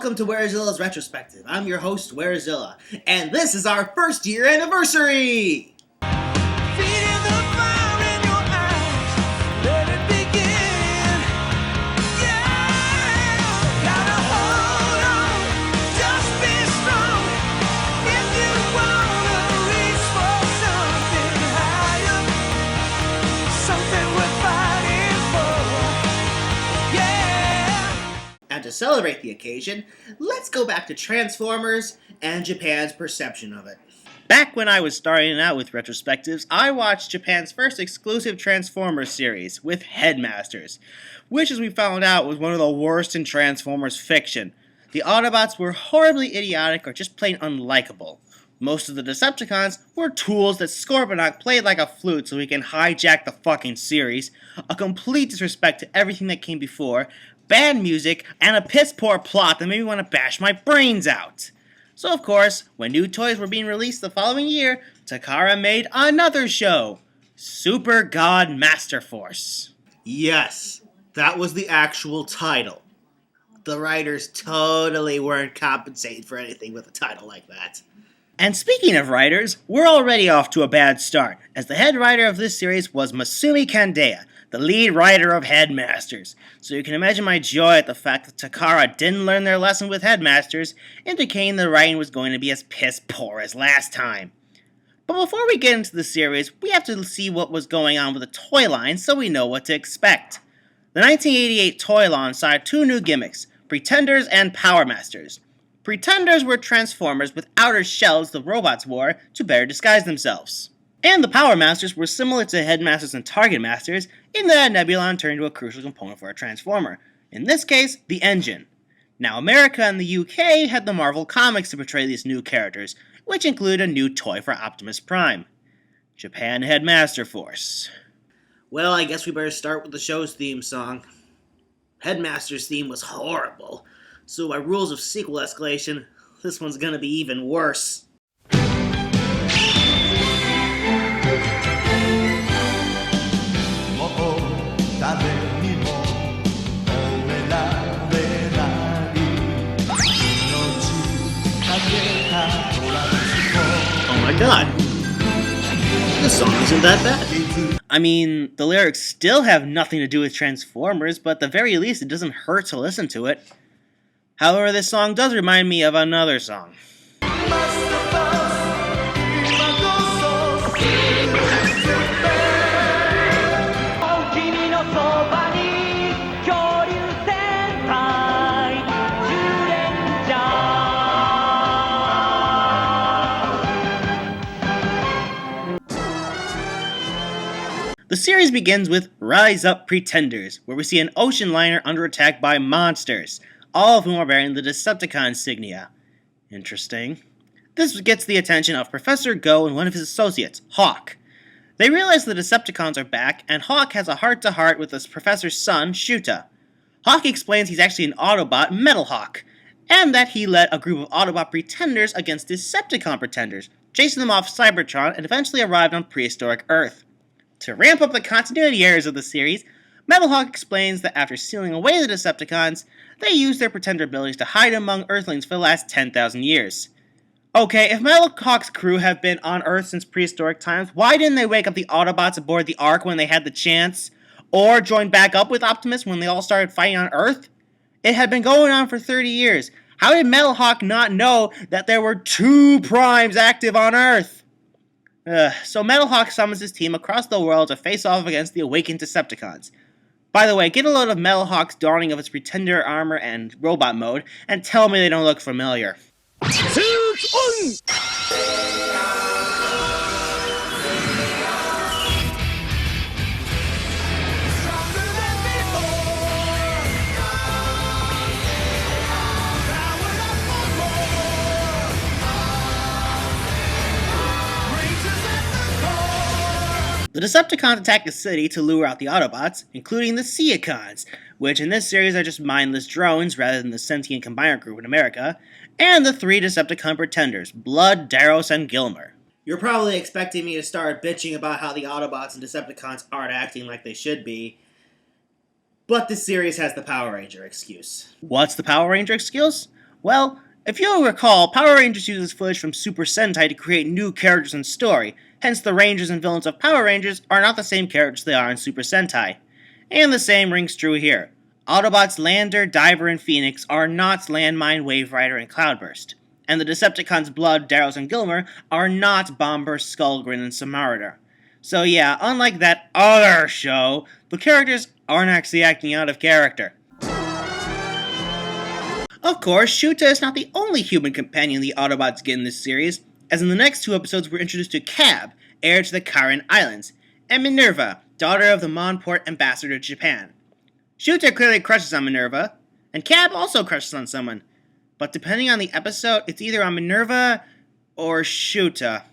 welcome to Werezilla's Retrospective. I'm your host, Werezilla, and this is our first year anniversary! And to celebrate the occasion, let's go back to Transformers and Japan's perception of it. Back when I was starting out with retrospectives, I watched Japan's first exclusive Transformers series with Headmasters, which as we found out was one of the worst in Transformers fiction. The Autobots were horribly idiotic or just plain unlikable. Most of the Decepticons were tools that Scorponok played like a flute so he can hijack the fucking series, a complete disrespect to everything that came before, bad music, and a piss-poor plot that made me want to bash my brains out. So of course, when new toys were being released the following year, Takara made another show, Super God Masterforce. Yes, that was the actual title. The writers totally weren't compensated for anything with a title like that. And speaking of writers, we're already off to a bad start, as the head writer of this series was Masumi Kandeya, the lead writer of Headmasters. So you can imagine my joy at the fact that Takara didn't learn their lesson with Headmasters, indicating the writing was going to be as piss poor as last time. But before we get into the series, we have to see what was going on with the toy line so we know what to expect. The 1988 toy line saw two new gimmicks, Pretenders and Power Masters. Pretenders were Transformers with outer shells the robots wore to better disguise themselves. And the Power Masters were similar to Headmasters and Target Masters in that Nebulon turned into a crucial component for a Transformer. In this case, the engine. Now America and the UK had the Marvel Comics to portray these new characters, which include a new toy for Optimus Prime. Japan had Masterforce. Well, I guess we better start with the show's theme song. Headmaster's theme was horrible, so by rules of sequel escalation, this one's gonna be even worse. Oh my god, this song isn't that bad. I mean, the lyrics still have nothing to do with Transformers, but at the very least it doesn't hurt to listen to it. However, this song does remind me of another song. The series begins with Rise Up Pretenders, where we see an ocean liner under attack by monsters, all of whom are bearing the Decepticon insignia. Interesting. This gets the attention of Professor Go and one of his associates, Hawk. They realize the Decepticons are back, and Hawk has a heart-to-heart with his professor's son, Shuta. Hawk explains he's actually an Autobot, Metal Hawk, and that he led a group of Autobot pretenders against Decepticon pretenders, chasing them off Cybertron and eventually arrived on prehistoric Earth. To ramp up the continuity errors of the series, Metal Hawk explains that after sealing away the Decepticons, they used their pretender abilities to hide among Earthlings for the last 10,000 years. Okay, if Metal Hawk's crew have been on Earth since prehistoric times, why didn't they wake up the Autobots aboard the Ark when they had the chance? Or join back up with Optimus when they all started fighting on Earth? It had been going on for 30 years. How did Metal Hawk not know that there were two primes active on Earth? So Metal Hawk summons his team across the world to face off against the awakened Decepticons. By the way, get a load of Metal Hawk's donning of its pretender armor and robot mode, and tell me they don't look familiar. Suits on! The Decepticons attack the city to lure out the Autobots, including the Seacons, which in this series are just mindless drones rather than the sentient combiner group in America, and the three Decepticon pretenders, Blood, Daros, and Gilmer. You're probably expecting me to start bitching about how the Autobots and Decepticons aren't acting like they should be, but this series has the Power Ranger excuse. What's the Power Ranger excuse? Well, if you'll recall, Power Rangers uses footage from Super Sentai to create new characters and story, hence the Rangers and villains of Power Rangers are not the same characters they are in Super Sentai. And the same rings true here. Autobots Lander, Diver, and Phoenix are not Landmine, Wave Rider, and Cloudburst. And the Decepticons Blood, Darrows, and Gilmer are not Bomber, Skullgrin, and Samaritor. So yeah, unlike that other show, the characters aren't actually acting out of character. Of course, Shuta is not the only human companion the Autobots get in this series, as in the next two episodes we're introduced to Cab, heir to the Karen Islands, and Minerva, daughter of the Monport ambassador to Japan. Shuta clearly crushes on Minerva, and Cab also crushes on someone, but depending on the episode, it's either on Minerva or Shuta.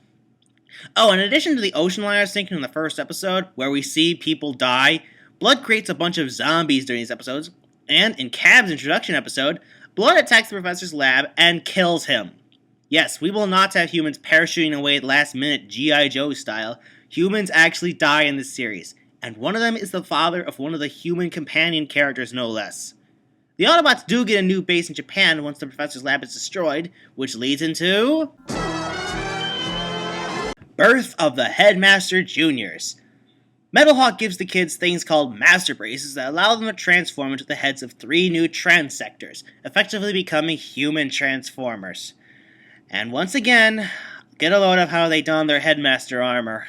Oh, in addition to the ocean liner sinking in the first episode, where we see people die, Blood creates a bunch of zombies during these episodes, and in Cab's introduction episode, Blood attacks the professor's lab and kills him. Yes, we will not have humans parachuting away at last minute G.I. Joe style. Humans actually die in this series, and one of them is the father of one of the human companion characters, no less. The Autobots do get a new base in Japan once the professor's lab is destroyed, which leads into birth of the Headmaster Juniors. Metalhawk gives the kids things called master braces that allow them to transform into the heads of 3 new transectors, effectively becoming human Transformers. And once again, get a load of how they don their Headmaster armor.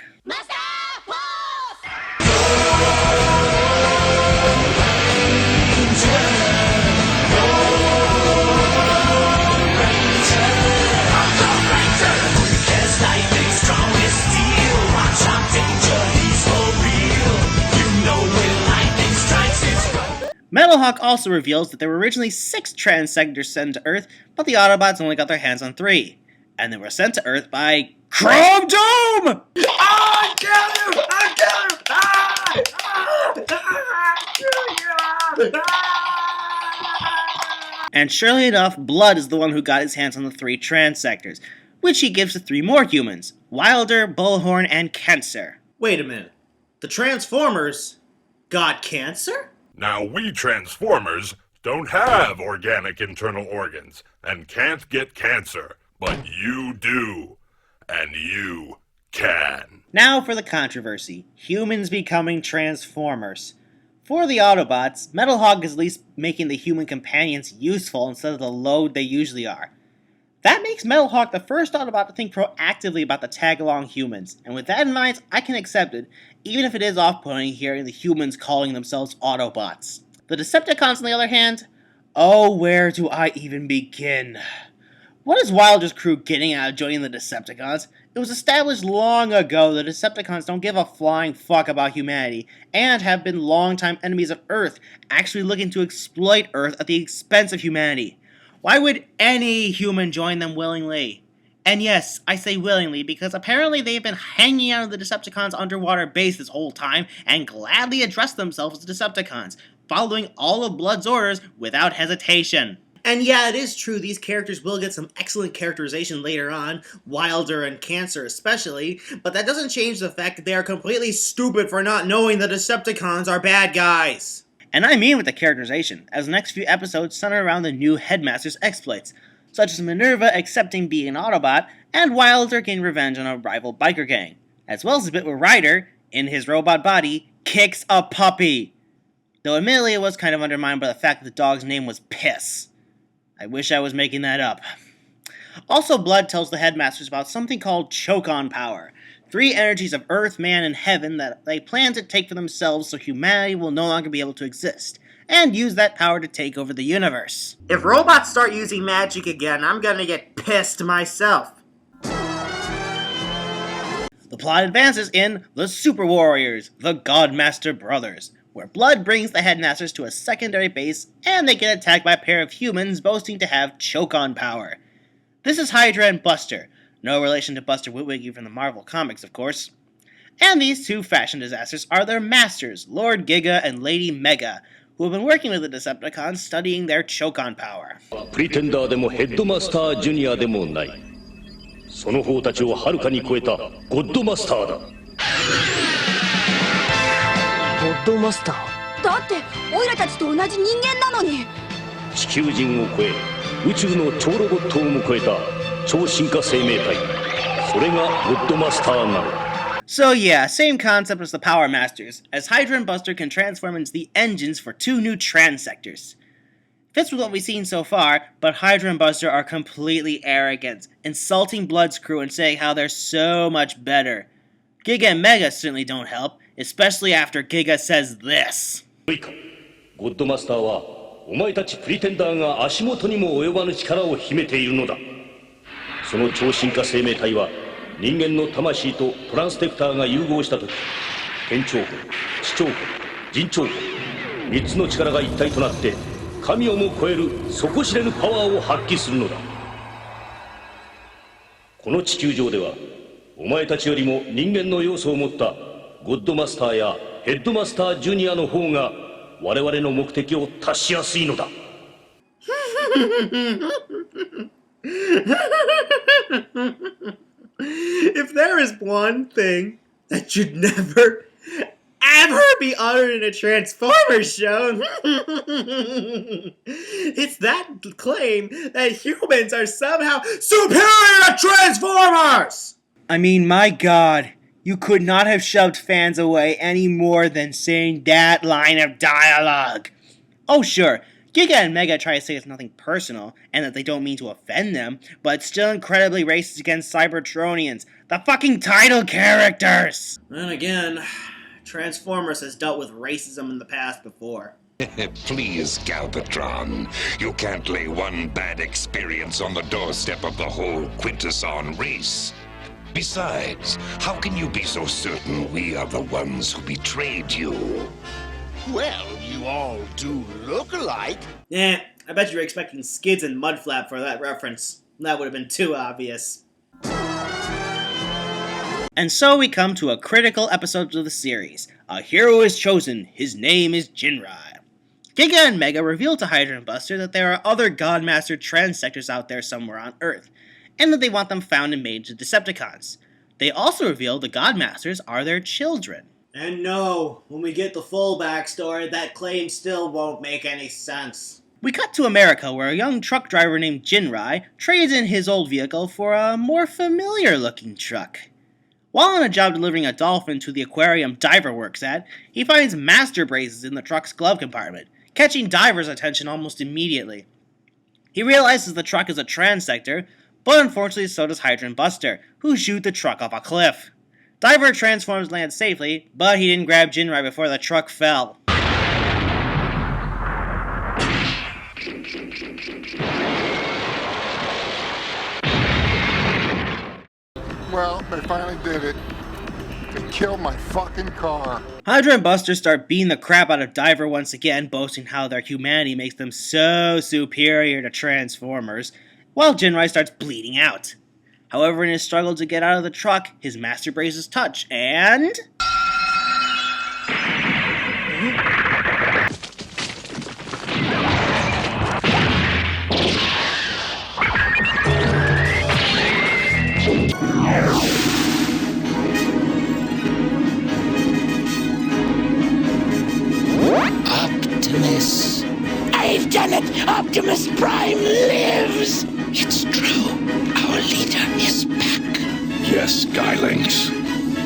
Metalhawk also reveals that there were originally 6 transectors sent to Earth, but the Autobots only got their hands on 3. And they were sent to Earth by Chrome Dome! I got him! I got him! And surely enough, Blood is the one who got his hands on the 3 transectors, which he gives to 3 more humans, Wilder, Bullhorn, and Cancer. Wait a minute. The Transformers got cancer? Now, we Transformers don't have organic internal organs and can't get cancer, but you do, and you can. Now for the controversy. Humans becoming Transformers. For the Autobots, Metalhawk is at least making the human companions useful instead of the load they usually are. That makes Metalhawk the first Autobot to think proactively about the tag-along humans, and with that in mind, I can accept it, even if it is off-putting hearing the humans calling themselves Autobots. The Decepticons, on the other hand, oh, where do I even begin? What is Wilder's crew getting out of joining the Decepticons? It was established long ago that Decepticons don't give a flying fuck about humanity, and have been longtime enemies of Earth, actually looking to exploit Earth at the expense of humanity. Why would any human join them willingly? And yes, I say willingly because apparently they've been hanging out of the Decepticons' underwater base this whole time and gladly addressed themselves as Decepticons, following all of Blood's orders without hesitation. And yeah, it is true, these characters will get some excellent characterization later on, Wilder and Cancer especially, but that doesn't change the fact that they are completely stupid for not knowing the Decepticons are bad guys. And I mean with the characterization, as the next few episodes center around the new Headmasters' exploits, such as Minerva accepting being an Autobot, and Wilder getting revenge on a rival biker gang, as well as a bit where Ryder, in his robot body, kicks a puppy. Though admittedly it was kind of undermined by the fact that the dog's name was Piss. I wish I was making that up. Also, Blood tells the Headmasters about something called Choke-On Power, 3 energies of Earth, Man, and Heaven that they plan to take for themselves so humanity will no longer be able to exist, and use that power to take over the universe. If robots start using magic again, I'm gonna get pissed myself. The plot advances in The Super Warriors, the Godmaster Brothers, where Blood brings the Headmasters to a secondary base, and they get attacked by a pair of humans boasting to have Choke-On Power. This is Hydra and Buster, no relation to Buster Witwicky from the Marvel Comics, of course. And these 2 fashion disasters are their masters, Lord Giga and Lady Mega, who have been working with the Decepticons studying their Choke-On Power. Pretender でもヘッドマスタージュニアでもない。その方たちをはるかに超えたゴッドマスターだ。ゴッドマスター？だってオイラたちと同じ人間なのに。地球人を超え、宇宙の超ロボットをも超えた超進化生命体、それがゴッドマスターなの。 So yeah, same concept as the Power Masters, as Hydra and Buster can transform into the engines for 2 new transectors. Fits with what we've seen so far, but Hydra and Buster are completely arrogant, insulting Blood's crew and saying how they're so much better. Giga and Mega certainly don't help, especially after Giga says this. ゴッドマスターはお前たちプリテンダーが足元にも及ばぬ力を秘めているのだ。その超進化生命体は人間の魂とトランステクターが融合したとき、天長魂、地長魂、人長魂、3つの力が一体となって神をも超える底知れぬパワーを発揮するのだ。この地球上ではお前たちよりも人間の要素を持ったゴッドマスターやヘッドマスタージュニアの方が我々の目的を達しやすいのだ。If there is one thing that should never, ever be uttered in a Transformers show, it's that claim that humans are somehow superior to Transformers! I mean, my god, you could not have shoved fans away any more than saying that line of dialogue. Oh sure, Giga and Mega try to say it's nothing personal, and that they don't mean to offend them, but it's still incredibly racist against Cybertronians, the fucking title characters! Then again, Transformers has dealt with racism in the past before. Please, Galvatron. You can't lay one bad experience on the doorstep of the whole Quintesson race. Besides, how can you be so certain we are the ones who betrayed you? Well, you all do look alike. I bet you were expecting Skids and Mudflap for that reference. That would have been too obvious. And so we come to a critical episode of the series. A hero is chosen. His name is Jin Rai. Giga and Mega reveal to Hydra and Buster that there are other Godmaster transectors out there somewhere on Earth, and that they want them found and made to Decepticons. They also reveal the Godmasters are their children. And no, when we get the full backstory, that claim still won't make any sense. We cut to America, where a young truck driver named Jin Rai trades in his old vehicle for a more familiar-looking truck. While on a job delivering a dolphin to the aquarium Diver works at, he finds master braces in the truck's glove compartment, catching Diver's attention almost immediately. He realizes the truck is a transector, but unfortunately so does Hydra and Buster, who shoot the truck off a cliff. Diver transforms land safely, but he didn't grab Jin Rai before the truck fell. Well, they finally did it. They killed my fucking car. Hydra and Buster start beating the crap out of Diver once again, boasting how their humanity makes them so superior to Transformers, while Jin Rai starts bleeding out. However, in his struggle to get out of the truck, his master braces touch, and... Optimus. I've done it! Optimus Prime lives! It's true. Our leader is back. Yes, Skylynx.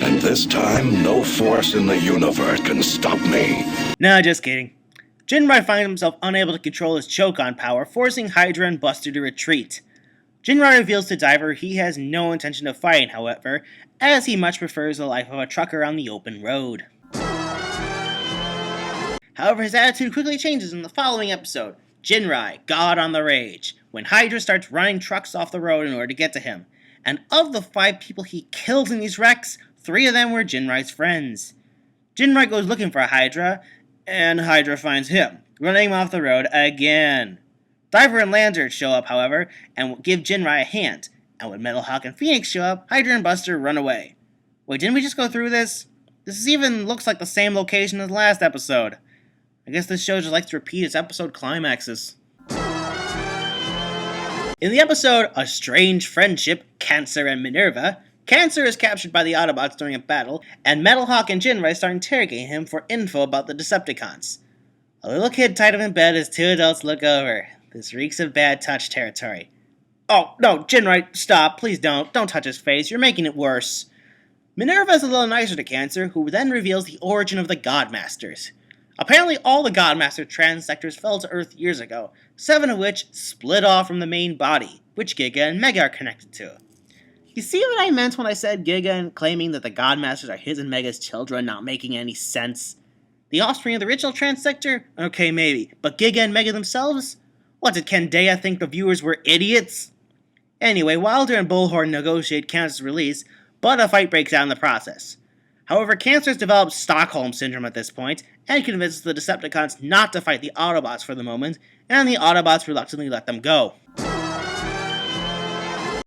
And this time, no force in the universe can stop me. Nah, just kidding. Jin Rai finds himself unable to control his choke-on power, forcing Hydra and Buster to retreat. Jin Rai reveals to Diver he has no intention of fighting, however, as he much prefers the life of a trucker on the open road. However, his attitude quickly changes in the following episode, Jin Rai God on the Rage, when Hydra starts running trucks off the road in order to get to him. And of the 5 people he kills in these wrecks, 3 of them were Jin Rai's friends. Jin Rai goes looking for Hydra, and Hydra finds him, running him off the road again. Diver and Lantern show up, however, and give Jin Rai a hand, and when Metal Hawk and Phoenix show up, Hydra and Buster run away. Wait, didn't we just go through this? This even looks like the same location as the last episode. I guess this show just likes to repeat its episode climaxes. In the episode A Strange Friendship, Cancer and Minerva, Cancer is captured by the Autobots during a battle, and Metal Hawk and Jin Rai start interrogating him for info about the Decepticons. A little kid tied up in bed as 2 adults look over. This reeks of bad touch territory. Oh, no, Jin Rai, stop, please don't. Don't touch his face, you're making it worse. Minerva's a little nicer to Cancer, who then reveals the origin of the God Masters. Apparently all the God Master transectors fell to Earth years ago, 7 of which split off from the main body, which Giga and Mega are connected to. You see what I meant when I said Giga and claiming that the God Masters are his and Mega's children not making any sense? The offspring of the original transector? Okay, maybe, but Giga and Mega themselves? What, did Kendaya think the viewers were idiots? Anyway, Wilder and Bullhorn negotiate Cancer's release, but a fight breaks out in the process. However, Cancer has developed Stockholm Syndrome at this point, and convinces the Decepticons not to fight the Autobots for the moment, and the Autobots reluctantly let them go.